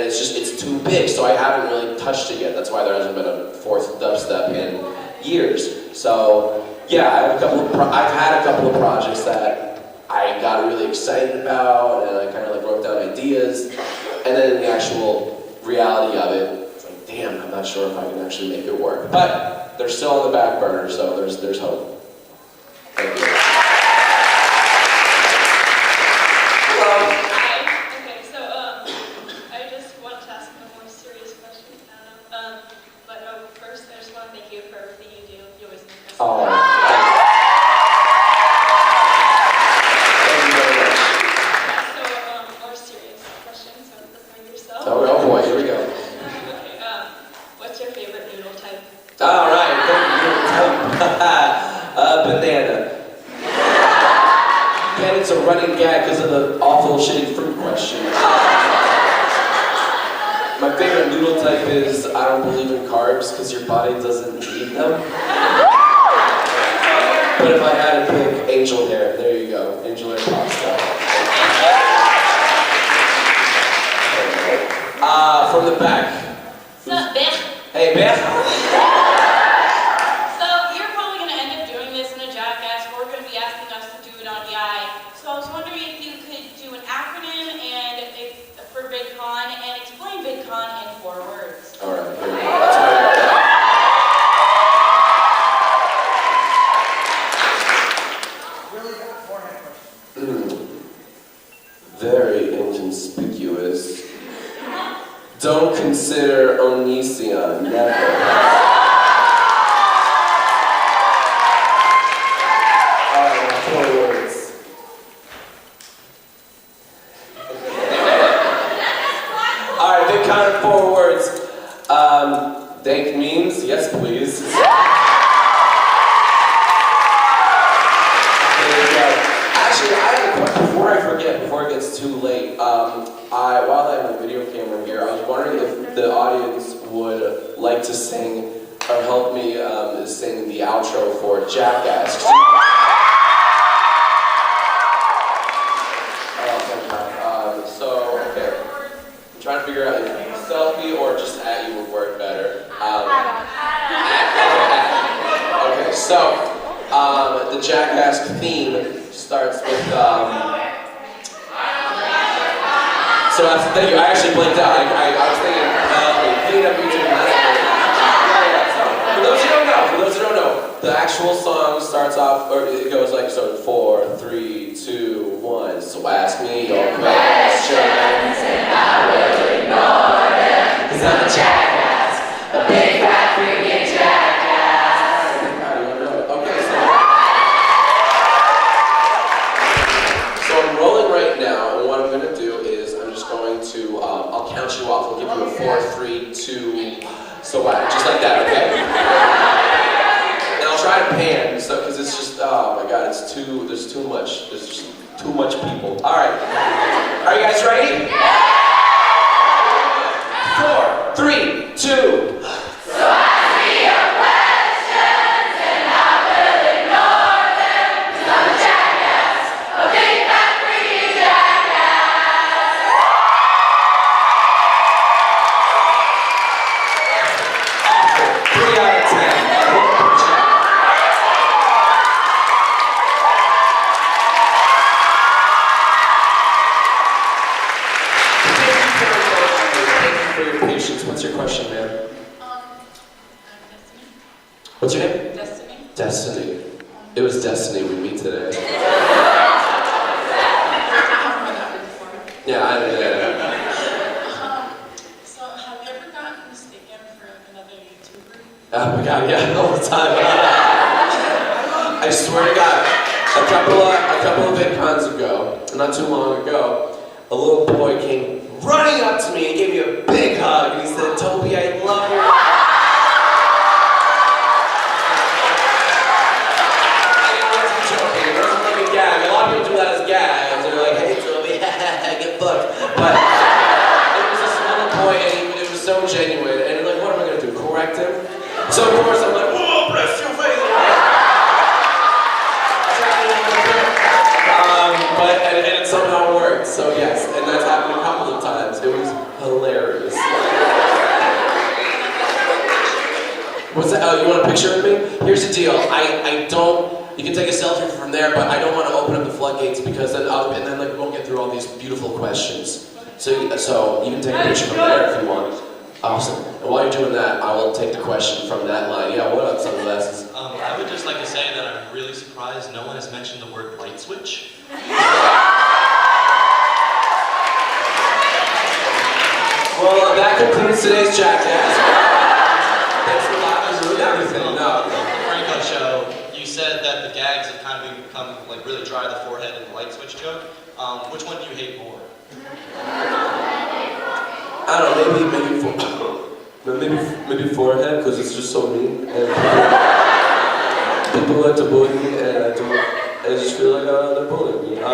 it's too big, so I haven't really touched it yet. That's why there hasn't been a fourth dubstep in years. So yeah, I've had a couple of projects that I got really excited about, and I kind of like wrote down ideas, and then in the actual reality of it, it's like, damn, I'm not sure if I can actually make it work. But they're still on the back burner, so there's hope. Thank you. Oh, thank you very much. So, more serious questions for yourself. Oh boy, here we go. Okay, what's your favorite noodle type? All right, noodle type. Banana. And it's a running gag because of the awful, shitty fruit question. My favorite noodle type is I don't believe in carbs because your body doesn't need them. But if I had to pick angel hair, there you go. Angel hair pasta. From the back. What's up, Beth? Hey, Beth. So, you're probably going to end up doing this in a Jackass, or we're going to be asking us to do it on the eye. So I was wondering if you could do an acronym for VicCon and explain VicCon in 4 words. All right, here we go. Very inconspicuous. Don't consider Onision, never. Alright, 4 words. Alright, VicCon in 4 words. Dank memes, yes please. Actually, I have a question before I forget, before it gets too late. While I have a video camera here, I was wondering if the audience would like to sing or help me sing the outro for Jackass. Okay. I'm trying to figure out if selfie or just at you would work better. Okay, so the Jackass theme starts with so thank you. I actually blinked out. I was thinking clean up YouTube. For those who don't know, the actual song starts off, or it goes like so: 4, 3, 2, 1. So ask me your questions and I will ignore them. 'Cause I'm a jackass, a big fat freaking jackass. Okay, so I'm rolling right now, and what I'm gonna do is I'm just going to I'll count you off. I'll give you a 4, 3, 2. So just like that, okay? And I'll try to pan, so because it's just oh my god, there's too much. There's just too much people. Alright. Are you guys ready? Yeah! 4, 3, 2. So ask me your questions and I will ignore them. 'Cause I'm a jackass, a big fat freaking jackass. 3 out of 10. What's your question, man? Destiny. What's your name? Destiny. Destiny. It was destiny we meet today. Yeah, So have you ever gotten mistaken for another YouTuber? oh my god, yeah, all the time. I swear to God, a couple of VicCons ago, not too long ago, a little boy came running up to me and gave me a big hug, and he said, "Toby, I love you." I wasn't joking. It wasn't like a gag. A lot of people do that as gags. They're like, "Hey, Toby, get booked." But it was this little boy, and it was so genuine. And like, what am I gonna do? Correct him? So of course I'm like, "Whoa, bless your face!" But it somehow worked. So yes, and that's happened a couple of times. It was hilarious. What's that? Oh, you want a picture of me? Here's the deal. I don't. You can take a selfie from there, but I don't want to open up the floodgates because then like we won't get through all these beautiful questions. So you can take a picture from there if you want. Awesome. And while you're doing that, I will take the question from that line. Yeah, what up, sunglasses? I would just like to say that I'm really surprised no one has mentioned the word light switch. Well, that concludes today's Jackass. Thanks for laughing through everything. No. The Franco show, you said that the gags have kind of become like really dry, the forehead and the light switch joke. Which one do you hate more? I don't know, maybe forehead, because it's just so mean. And people like to bully me, and I just feel like they're bullying me. I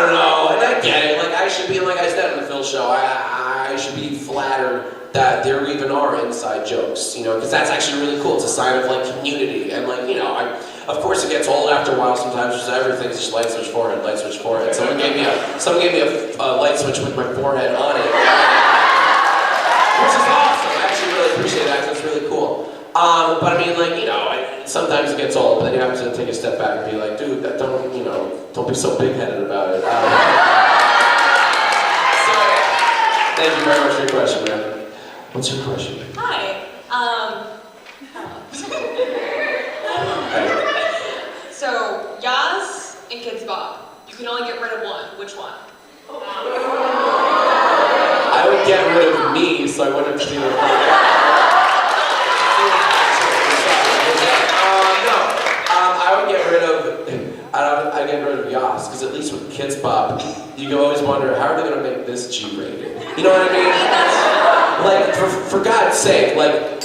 don't know, and I get it. Like, I should be, like I said in the Phil show, I should be flattered that there even are inside jokes, you know, because that's actually really cool. It's a sign of, like, community, and, like, you know, of course it gets old after a while sometimes, because everything's just light switch forehead, light switch forehead. Someone gave me a light switch with my forehead on it. Which is awesome. I actually really appreciate that, because it's really cool. But I mean, like, you know, sometimes it gets old, but then you have to take a step back and be like, dude, don't be so big-headed about it. So, thank you very much for your question, man. What's your question? Hi. So, Yas and Kids Bob. You can only get rid of one. Which one? I would get rid of me, so I wouldn't have to deal with that. I'd get rid of Yas, because at least with Kids Bop, you can always wonder, how are they going to make this G-rated? You know what I mean? Like, for God's sake, like,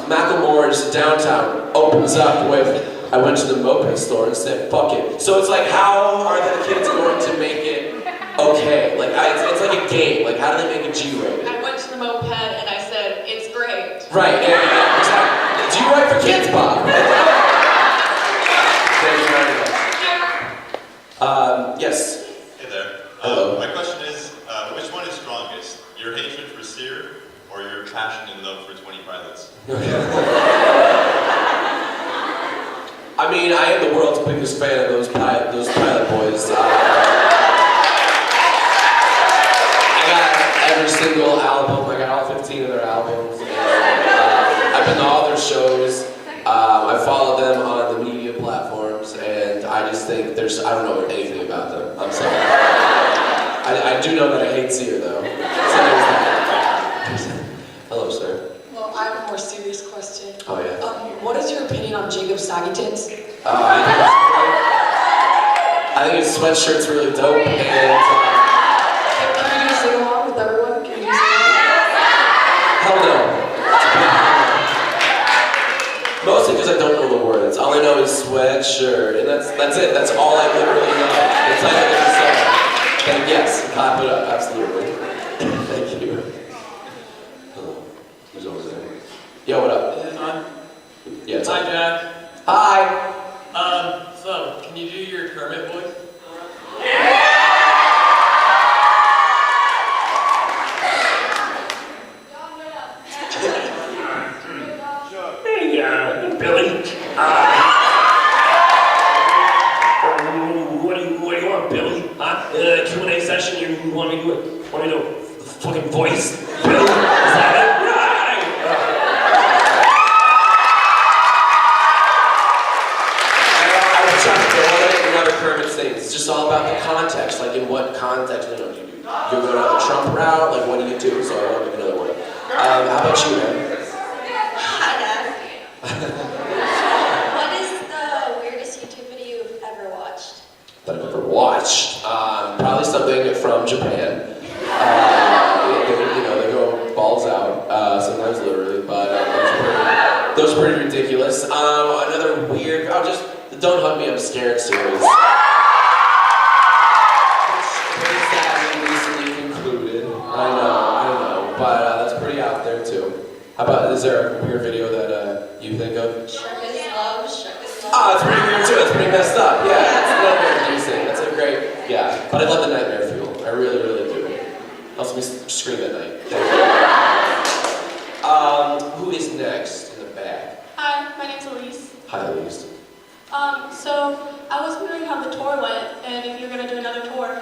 Macklemore's Downtown opens up with, I went to the moped store and said, fuck it. So it's like, how are the kids going to make it okay? Like, it's like a game. Like, how do they make it G-rated? I went to the moped and I said, it's great. Right, yeah, exactly. Do you write for Kids Bop? Thank you very much. Yes. Hey there. Hello. My question is, which one is strongest? Your hatred for Sear or your passion and love for 20 Pilots? I mean, I am the world's biggest fan of those pilot boys. I got every single album. I got all 15 of their albums. And, I've been to all their shows. I follow them on the media platforms, and I just think I don't know anything about them. I'm sorry. I do know that I hate Sear, though. Hello, sir. Well, I have a more serious question. Oh, yeah. What is your opinion on Jacob's saggy tits? I think his sweatshirt's really dope, and Can you do a sing-along with everyone? Can you do a sing-along? hell no. Mostly because I don't know the words. All I know is sweatshirt, and that's it. That's all I literally know. It's like a song. And yes, clap it up, absolutely. Thank you. Hello. Who's over there? Yo, what up? Is this on? Yeah, it's Hi, on. Jack. Hi. So, can you do your Kermit voice? Hey, Billy. What do you want, Billy? Q&A session? You want me to do a fucking voice? Billy? Is that it? Right. I was trying to go on another Kermit thing. It's just all about the context. Like, in what context, do you go down the Trump route? Like, what do you do? So I want to make another one. How about you, man? Hi, Dad. What is the weirdest YouTube video you've ever watched? That I've ever watched. Probably something from Japan. They go balls out, sometimes literally, but those are pretty ridiculous. Another weird, just the Don't Hug Me, I'm Scared series. Which very sadly recently concluded. I know, but that's pretty out there too. How about, is there a weird video that you think of? Shark is love, shark is love. Oh, that's pretty weird too. That's pretty messed up. Yeah, that's a little bit inducing. That's a great. Yeah, but I love the nightmare fuel. I really, really do. Helps me scream at night. Thank you. Who is next? Hi, Elise. So I was wondering how the tour went and if you're gonna do another tour.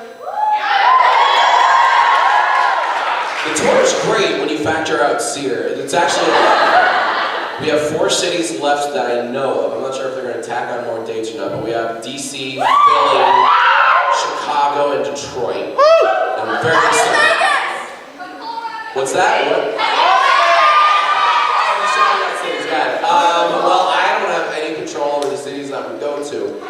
The tour is great when you factor out Sear. It's actually, we have 4 cities left that I know of. I'm not sure if they're going to tack on more dates or not, but we have DC, Philly, Chicago, and Detroit. And I'm very excited. What's that? What? Well, I don't have any control over the cities that we go to.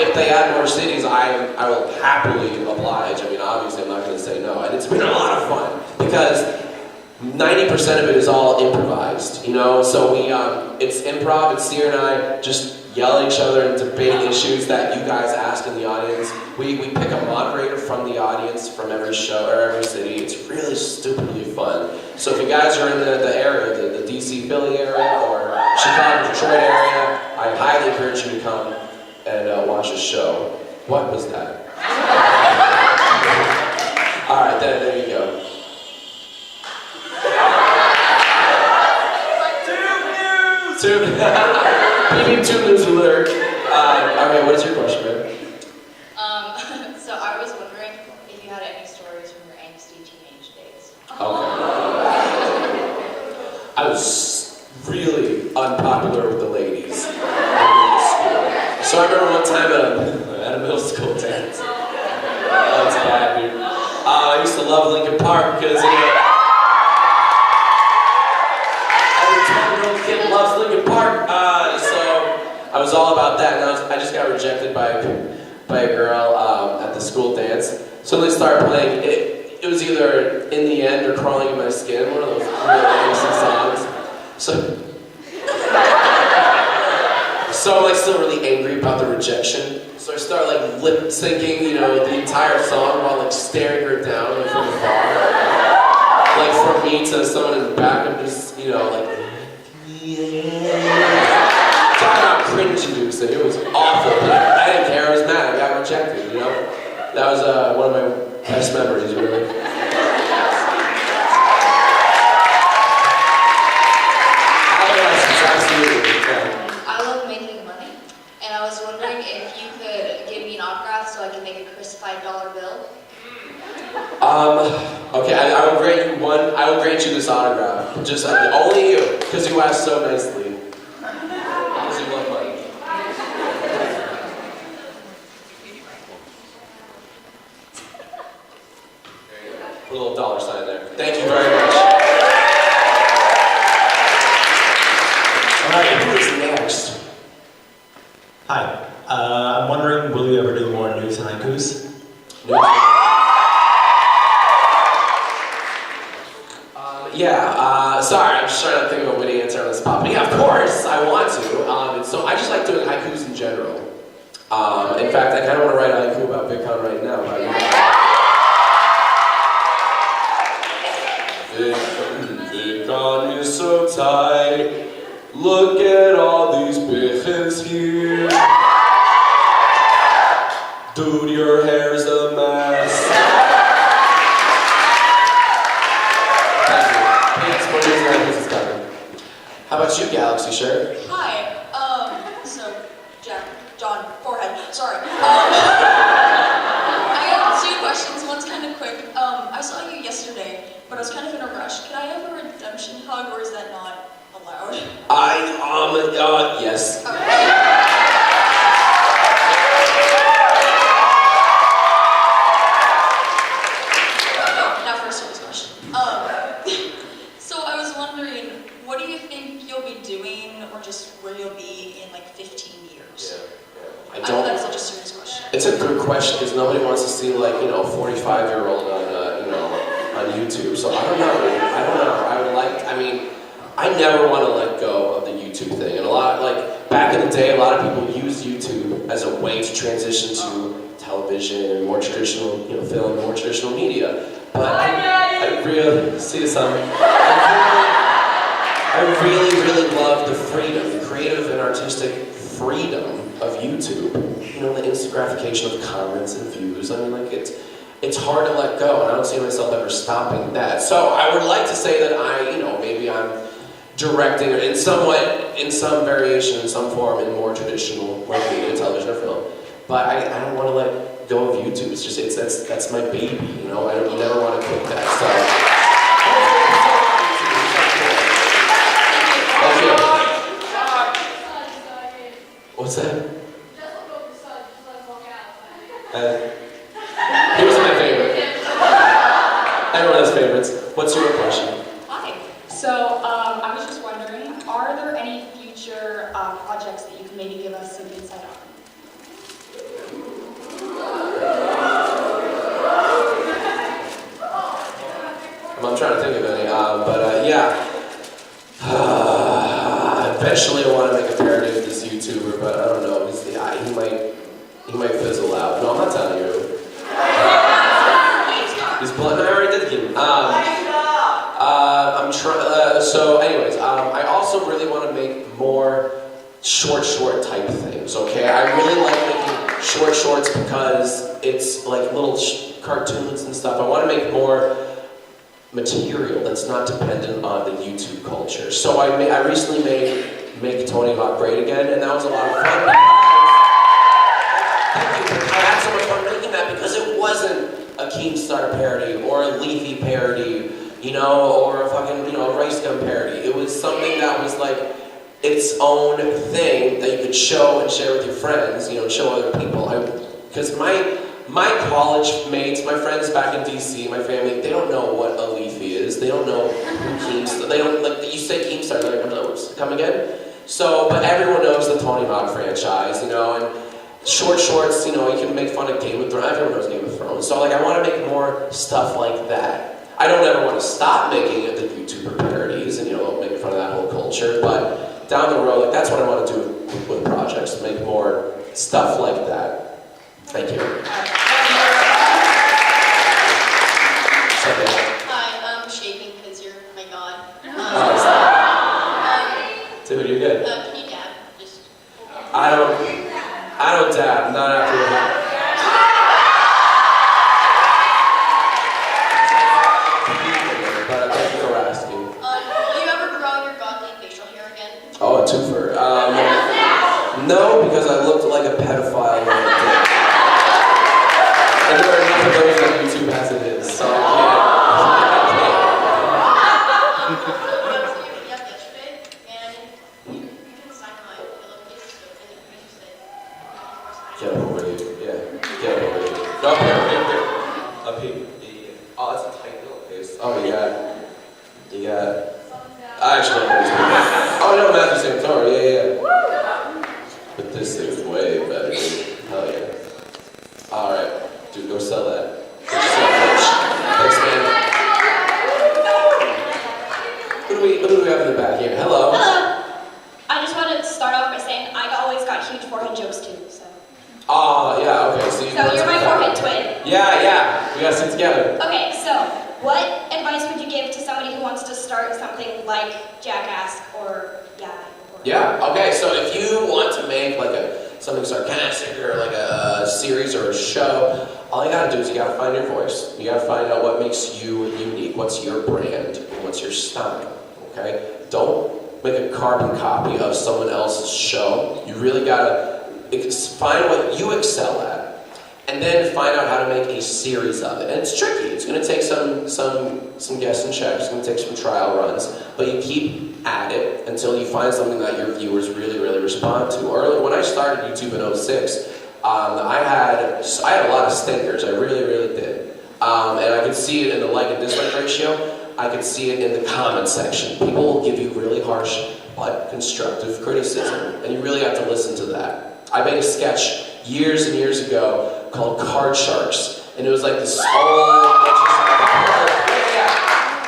If they add more cities, I will happily oblige. I mean, obviously, I'm not going to say no. And it's been a lot of fun because 90% of it is all improvised, you know? So it's improv, it's Sear and I just yell at each other and debating issues that you guys ask in the audience. We pick a moderator from the audience from every show or every city. It's really stupidly fun. So if you guys are in the area, the DC, Philly area, or Chicago, Detroit area, I highly encourage you to come and watch a show. What was that? All right, there you go. Tube news. You need Tube news alert. Okay, what is your question, man? So I was wondering if you had any stories from your angsty teenage days. Okay. I was really unpopular with the ladies in middle school. So I remember one time at a middle school dance. That's bad, dude. I used to love Linkin Park because, you know, every 12-year-old kid loves Linkin Park. So I was all about that, and I just got rejected by a girl at the school dance. So they started playing. It was either In the End or Crawling in My Skin, one of those really angsty songs. So I'm like still really angry about the rejection. So I start like lip syncing, you know, the entire song while like staring her down like, from afar. Like from me to someone in the back, I'm just, you know, like, talking about cringe inducing. It was awful. But I didn't care. I was mad. I got rejected. You know, that was one of my best memories, really. I love making money, and I was wondering if you could give me an autograph so I can make a crucified $1 bill. Okay, I will grant you one. I will grant you this autograph. Just only you, because you asked so nicely. Because you love money. Put a little dollar sign there. Thank you very much. All right, who is next? Hi. I'm wondering, will you ever do more news and haikus? Sorry, I'm just trying to think of a witty answer on the spot. But yeah, of course, I want to. So I just like doing haikus in general. In fact, I kind of want to write a haiku about VicCon right now. VicCon is so tight. Look at all these bitches here. Dude, your hair's a mess. How about you, Galaxy Shirt? Hi. So, Jack, John, forehead, sorry. I got 2 questions, one's kind of quick. I saw you yesterday, but I was kind of in a rush. Can I have a redemption hug, or is that not allowed? Yes. Okay. Now for a serious question. So I was wondering, what do you think you'll be doing, or just where you'll be in like 15 years? Yeah. I know that's such a serious question. It's a good question because nobody wants to see like, you know, a 45-year-old on, on YouTube. So I don't know. I never want to let go of the YouTube thing. And back in the day, a lot of people use YouTube as a way to transition to television and more traditional, film, more traditional media. But I really really love the freedom, the creative and artistic freedom of YouTube. You know, the instagratification of comments and views. it's hard to let go, and I don't see myself ever stopping that. So I would like to say that maybe I'm directing in some way, in some variation, in some form, in more traditional like media, television or film. But I don't want to let go of YouTube. It's just that's my baby, you know. I don't never want to quit that. So. Thank you. What's that? Here's my favorite. Everyone has favorites. What's your question? Hi. So, I was just wondering, are there any future projects that you can maybe give us some insight on? I'm trying to think of any, but yeah. Eventually I want to make a parody of this YouTuber, but I don't know. He might fizzle out. No, I'm not telling you. He's blunt. I already did the game. I'm trying. So, anyways, I also really want to make more short type things. Okay, I really like making shorts because it's like little cartoons and stuff. I want to make more material that's not dependent on the YouTube culture. So I recently made Make Tony Hawk Great Again, and that was a lot of fun. I had so much fun making that because it wasn't a Keemstar parody or a Leafy parody, you know, or a fucking, a Rice Gum parody. It was something that was like its own thing that you could show and share with your friends, and show other people. Because my college mates, my friends back in DC, my family, they don't know what a Leafy is. They don't know who Keemstar. They don't you say Keemstar, they're like, no, come again. So, but everyone knows the Tony Hawk franchise, and shorts, you can make fun of Game of Thrones. Everyone knows Game of Thrones. So, I want to make more stuff like that. I don't ever want to stop making the YouTuber parodies and making fun of that whole culture, but down the road, that's what I want to do with projects, make more stuff like that. Thank you. Hi, I'm shaking because you're my god. Dude, you're good. Can you dab? Just. I don't dab, not after that. But thank you for asking. Will you ever grow your godly facial hair again? Oh, a twofer. No, because I looked like a pedophile when I did. And there are enough of those on YouTube as it is, so I can't. Yesterday, and you can sign my pillowcase, so Get over it. Yeah. Get over it. No, here. Up here. Yeah. Oh, that's a tight little face. Oh, you got. I actually don't know. Oh, no, Matthew Santoro. Yeah. But this thing's way better, dude. Hell yeah. Alright. Dude, go sell that. Thanks, man. Who do we have in the back here? Hello. Hello. I just wanted to start off by saying I always got huge forehead jokes too, so. Oh, yeah, okay. So you're my forehead twin. Yeah. We gotta sit together. Okay, so what advice would you give to somebody who wants to start something like Jackass or Yeah, okay, so if you want to make something sarcastic or like a series or a show, all you gotta do is you gotta find your voice. You gotta find out what makes you unique, what's your brand, and what's your style, okay? Don't make a carbon copy of someone else's show. You really gotta find what you excel at, and then find out how to make a series of it. And it's tricky. It's gonna take some guess and checks, it's gonna take some trial runs, but you keep at it until you find something that your viewers really, really respond to. Early, when I started YouTube in 2006, I had a lot of stinkers. I really, really did. And I could see it in the like and dislike ratio. I could see it in the comment section. People will give you really harsh but constructive criticism, and you really have to listen to that. I made a sketch years and years ago called Card Sharks, and it was like this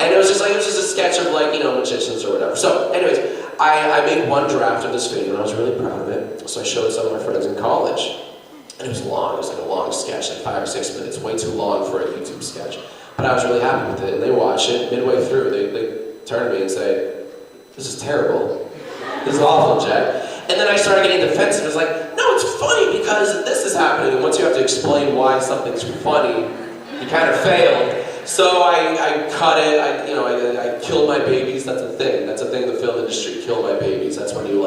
and it was just a sketch of magicians or whatever. So anyways, I made one draft of this video and I was really proud of it. So I showed some of my friends in college. And it was long, it was like a long sketch, like 5 or 6 minutes, way too long for a YouTube sketch. But I was really happy with it, and they watched it. Midway through, they turned to me and say, "This is terrible. This is awful, Jack." And then I started getting defensive. It's like, no, it's funny because this is happening. And once you have to explain why something's funny, He kind of failed. So I cut it. I killed my babies. That's a thing. That's a thing in the film industry. Kill my babies. That's when you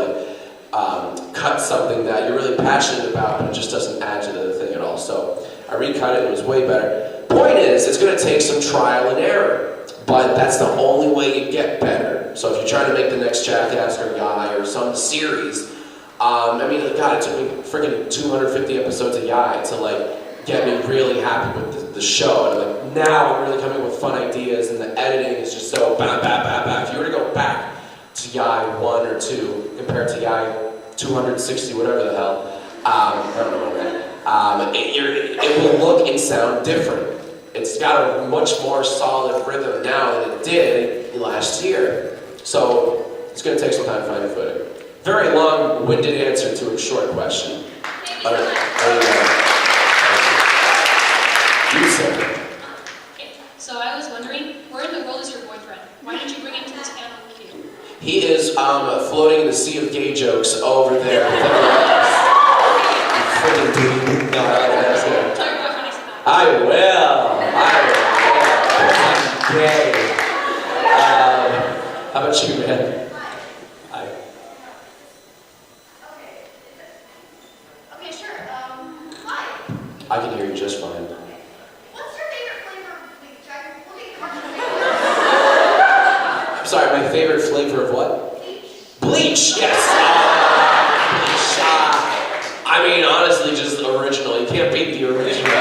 cut something that you're really passionate about, but it just doesn't add to the thing at all. So I recut it. And it was way better. Point is, it's going to take some trial and error, but that's the only way you get better. So if you're trying to make the next Jackass or Guy or some series, God, it took me freaking 250 episodes of Yai to get me really happy with the show. And now I'm really coming with fun ideas, and the editing is just so bam, bam, bam, bam. If you were to go back to Yai 1 or 2 compared to Yai 260, whatever the hell, I don't know, man. It will look and sound different. It's got a much more solid rhythm now than it did last year. So it's going to take some time to find your footing. Very long-winded answer to a short question. There you go. You said it. Okay, so I was wondering, where in the world is your boyfriend? Why did you bring him to this animal with you? He is floating in the sea of gay jokes over there. Freaking dude. No, that's it. Tell your boyfriend I said that. I will. I'm gay. How about you, man? Okay, sure. Hi. I can hear you just fine. What's your favorite flavor of bleach? I'm looking for I'm sorry, my favorite flavor of what? bleach. Bleach, yes! Bleach. Honestly, just original. You can't beat the original.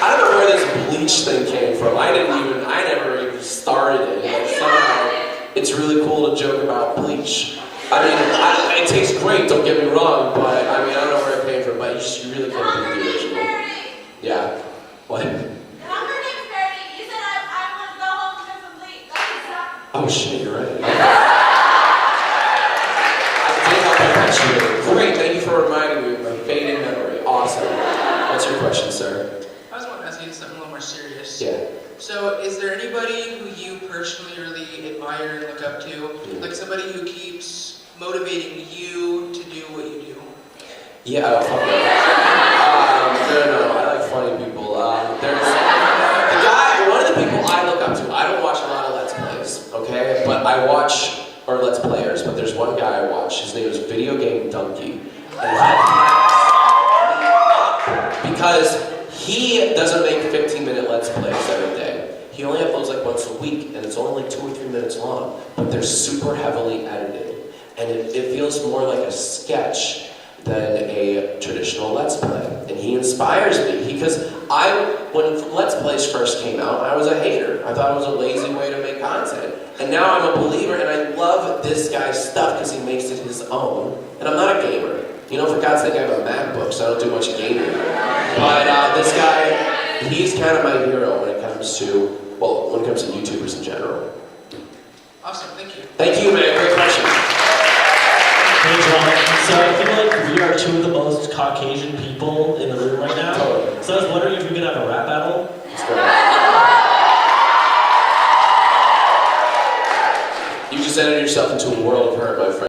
I don't know where this bleach thing came from. I never even started it. Somehow, it's really cool to joke about bleach. It tastes great, don't get me wrong, but I don't know where it came from, but you really can't beat the original. Yeah. What? Hunger Games parody. You said I want to go home and get some bleach. That's exactly. Oh shit, you're right. Great, thank you for reminding me of my fading memory. Awesome. What's your question, sir? I was wanting to ask you something a little more serious. Yeah. So, is there anybody who you personally really admire and look up to? Like somebody who keeps motivating you to do what you do? Yeah, fuck that. No, I like funny people. There's the guy, one of the people I look up to. I don't watch a lot of Let's Plays, okay? But I watch, or Let's Players, but there's one guy I watch. His name is Video Game Donkey. Because he doesn't make 15-minute Let's Plays every day. He only uploads once a week, and it's only 2 or 3 minutes long. But they're super heavily edited. And it feels more like a sketch than a traditional Let's Play. And he inspires me, because when Let's Plays first came out, I was a hater. I thought it was a lazy way to make content. And now I'm a believer, and I love this guy's stuff because he makes it his own. And I'm not a gamer. For God's sake, I have a MacBook, so I don't do much gaming. But this guy, he's kind of my hero when it comes to YouTubers in general. Awesome, thank you. Thank you, man. Great question. Hey, John. So I feel like we are two of the most Caucasian people in the room right now. Totally. So I was wondering if we could have a rap battle. Let's go. You just entered yourself into a world of hurt, my friend.